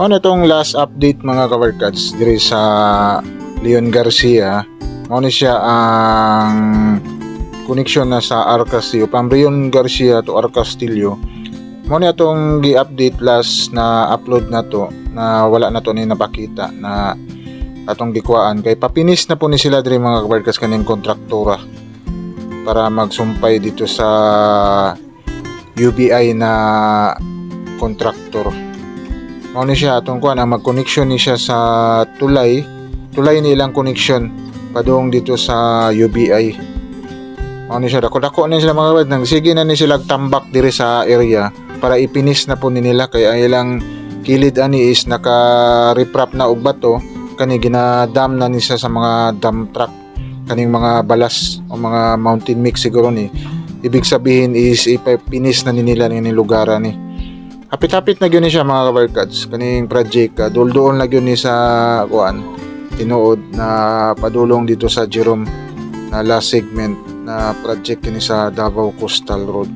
Ano itong last update mga kabarkads diri sa Leon Garcia. Ano siya ang connection na sa Arcastillo. From Leon Garcia to Arcastillo. Ano itong gi-update last na upload na to na wala na to ni napakita na atong gikuan kay papinis na po ni sila diri mga kabarkads kaning kontraktora para magsumpay dito sa UBI na kontraktor. Mao ni siya atong kuan ang mag-connection ni siya sa tulay ni ilang connection padung dito sa UBI. Mao ni siya dako na sila mga kabad nang sige na ni sila tambak diri sa area para ipinis na po ni nila kay ang ilang kilid ani is naka-reprap na og bato kani ginadam na ni siya sa mga dump truck kaning mga balas o mga mountain mix siguro ni. Ibig sabihin is ipinis na ni nila ni lugaran ni. Hapit-hapit na gyud ni siya mga kabarkads kaning project doon na gyud ni sa kuan tinuod na padulong dito sa Jerome na last segment na project kini sa Davao Coastal Road.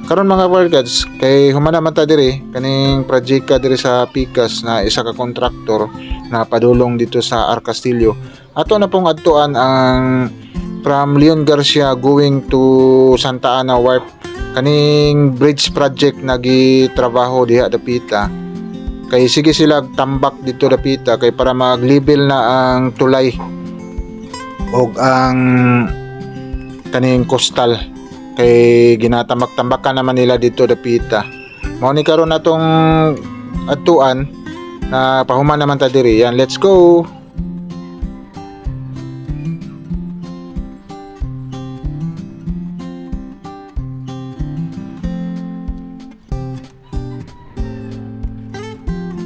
Karon mga kabarkads kay humana man ta diri kaning project diri sa Picas na isa ka kontraktor na padulong dito sa Arcastillo. Ato na pong adtuan ang from Leon Garcia going to Santa Ana Wharf kaning bridge project nagitrabaho diha dapita kay sige sila tambak dito dapita kay para mag-level na ang tulay og ang kaning coastal kay ginatambak-tambakan naman nila dito dapita. Mao ni karon natong adtuan na pahuman naman ta diri. Yan, let's go.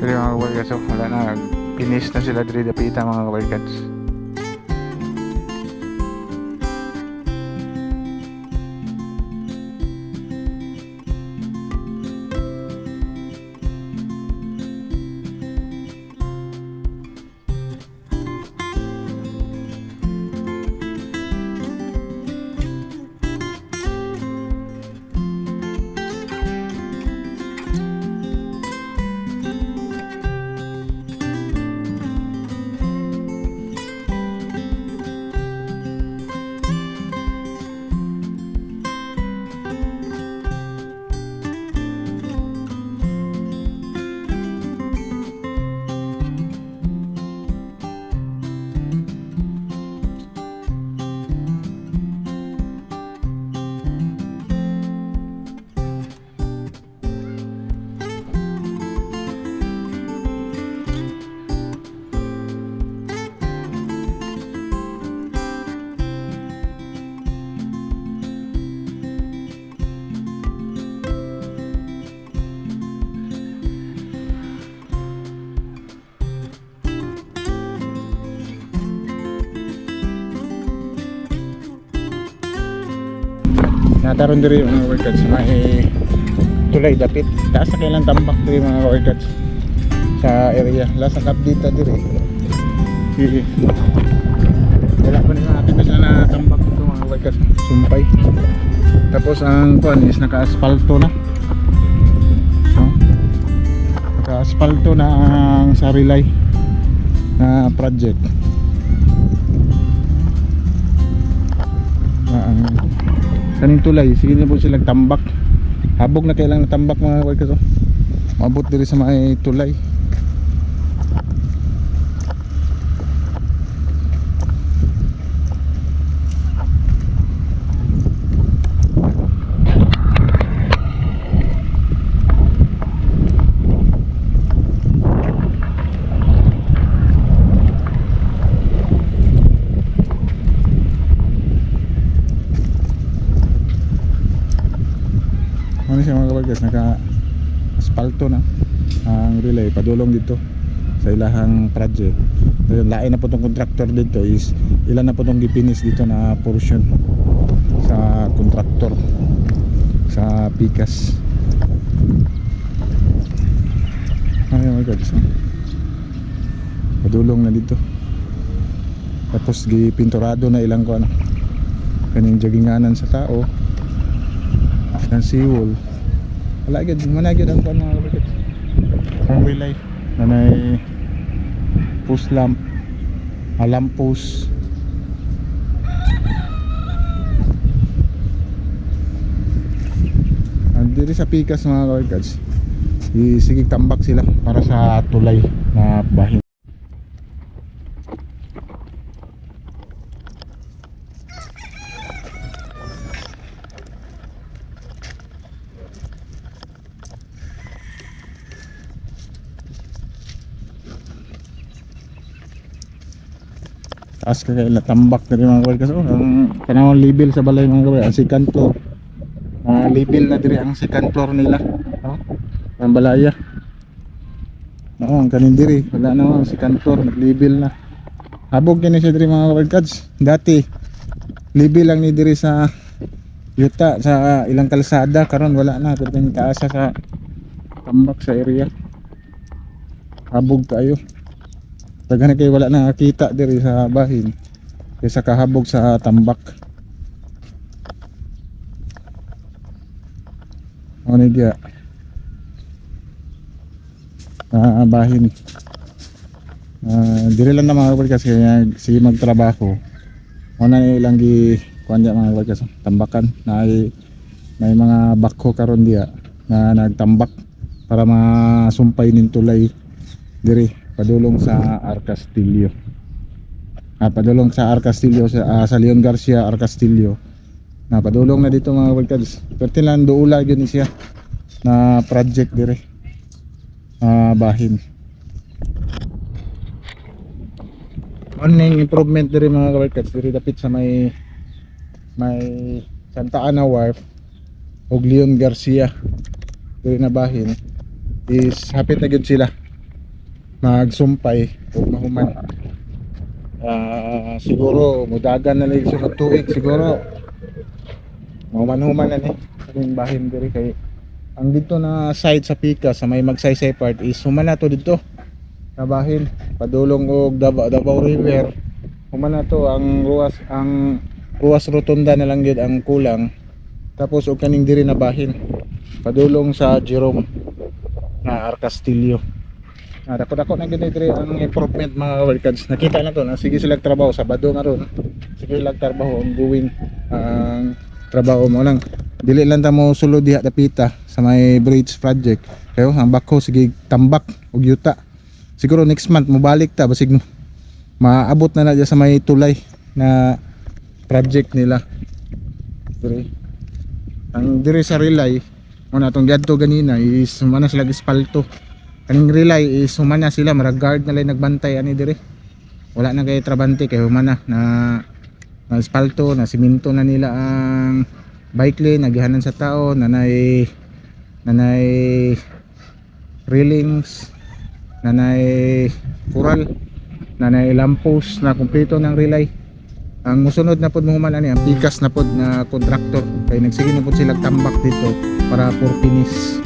Dili mga kabarkads, wala na, finish na sila diri dapita mga kabarkads. Nataron diri mga kabarkads may tulay dapit taas na kailang tambak diri mga kabarkads sa area last update diri wala pa nila natin na siya na tambak dito mga kabarkads sumpay tapos ang kuan is naka-aspalto na naka-aspalto na ang Sarilay na project kaning tulay sige na po silang tambak habog na kailang natambak mga kabarkads mabot diri sa may tulay. Ano siya mga kabarkads, naka-aspalto na ang relay padulong dito sa ilahang project. Lain na po itong contractor dito is ilan na po itong gipinis dito na portion sa contractor sa Picas. Ano mga kabarkads, padulong na dito tapos gipinturado na ilang ko kaning jaginganan sa tao ng seawall. Wala gid managid ang mga kapatid. Ang relay. na may post lamp, lamppost. Diri sa pikas mga kawarkads, sige tambak sila para sa tulay na bahin. Taas ka kaya tambak na rin mga kawarkads. Ang panahon level sa balay mga kawarkads, ang second floor. Level na diri ang second floor nila. Ang balaya. Ang kanin diri wala na ang second floor, nag-level na. Habog kini siya diri mga kawarkads. Dati level lang ni diri sa yuta sa ilang kalsada, karon wala na, pero kani kaasa sa tambak sa area. Habog kayo. Daghan kay wala na nakita diri sa bahin kaysa kahabog sa tambak. Ano dia? Bahin. Diri lang na mga kabarkas kaya sige magtrabaho. Una ilang gi kuan dia mga kabarkas, tambakan na may mga bakho karon dia na nagtambak para masumpay nin tulay diri padulong sa Arcastillo. Padulong sa Arcastillo sa Leon Garcia Arcastillo. Padulong na dito mga kabarkas. Pertilan duula gyud ni siya na project dire. Bahin. Oning improvement dire mga kabarkas, dire dapit sa may Santa Ana Wharf ug Leon Garcia dire na bahin is hapit na gyud sila magsumpay ug mahuman. Siguro mudagan na lang sunod tuig siguro. Mahuman-human na ni sa bahin dire kay ang dito na side sa Pika sa may Magsaysay part is human na to dito na bahin padulong og Davao River. Human na to ang ruas rotunda na lang gyud ang kulang, tapos og kaning diri na bahin padulong sa Jerome na Arcastillo. Dako-dako na gyud diri ang improvement mga kabarkads. Nakita na to na sige sila trabaho Sabado nga ron, sige sila trabaho ongoing ang trabaho mo lang. Dili lang ta mo sulod diha dapita sa may bridge project kayo ang bako sige tambak og yuta. Siguro next month mobalik ta basig maabot na na sa may tulay na project nila diri. Ang diri sa relay mo na tong gadto ganina is humana sila espalto. Kaning relay is humana sila marag guard na lang nagbantay ani diri. Wala na kay trabante kay humana na espalto na simento na nila ang bike lane, nagihanan sa tao, nanay railings, nanay coral, nanay lamppost na kumpleto ng relay. Ang musunod na pod mahuman ani ang pikas na pod na contractor kay nagsige na pod sila tambak dito para for finish.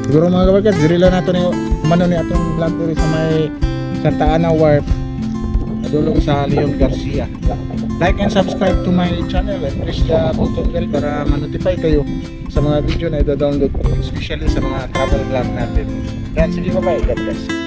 Siguro mga kabarkas diri lang nato ni humano ni atong vlog diri sa may Santa Ana Wharf padulong sa Leon Garcia. Like and subscribe to my channel and press the button bell para ma-notify kayo sa mga video na i-download ko, especially sa mga travel vlog natin. Yan, sige, bye-bye. God bless.